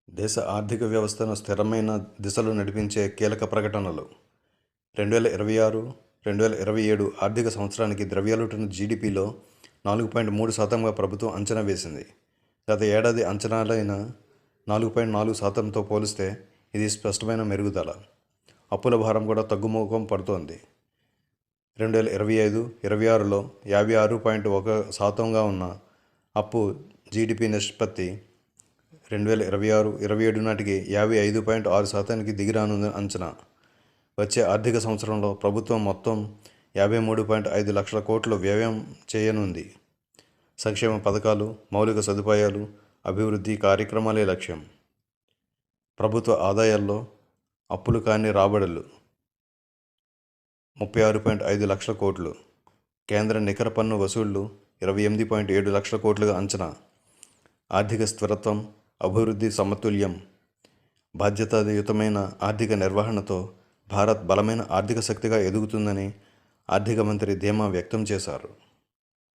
దేశ ఆర్థిక వ్యవస్థను స్థిరమైన దిశలో నడిపించే కీలక ప్రకటనలు. 2026-2027 ఆర్థిక సంవత్సరానికి ద్రవ్యలోటును జీడీపీలో 4.3%గా ప్రభుత్వం అంచనా వేసింది. గత ఏడాది అంచనాలైన 4.4%తో పోలిస్తే ఇది స్పష్టమైన మెరుగుదల. అప్పుల భారం కూడా తగ్గుముఖం పడుతోంది. 2025-26లో 56.1%గా ఉన్న అప్పు జీడీపీ నిష్పత్తి 2026-27 నాటికి 55.6%కి దిగిరానుందని అంచనా. వచ్చే ఆర్థిక సంవత్సరంలో ప్రభుత్వం మొత్తం 53.5 లక్షల కోట్లు వ్యయం చేయనుంది. సంక్షేమ పథకాలు, మౌలిక సదుపాయాలు, అభివృద్ధి కార్యక్రమాలే లక్ష్యం. ప్రభుత్వ ఆదాయాల్లో అప్పులు కాని రాబడులు 36.5 లక్షల కోట్లు. కేంద్ర నికర పన్ను వసూళ్లు 28.7 లక్షల కోట్లుగా అంచనా. ఆర్థిక స్థిరత్వం, అభివృద్ధి సమతుల్యం. బాధ్యతాయుతమైన ఆర్థిక నిర్వహణతో భారత్ బలమైన ఆర్థిక శక్తిగా ఎదుగుతుందని ఆర్థిక మంత్రి ధీమా వ్యక్తం చేశారు.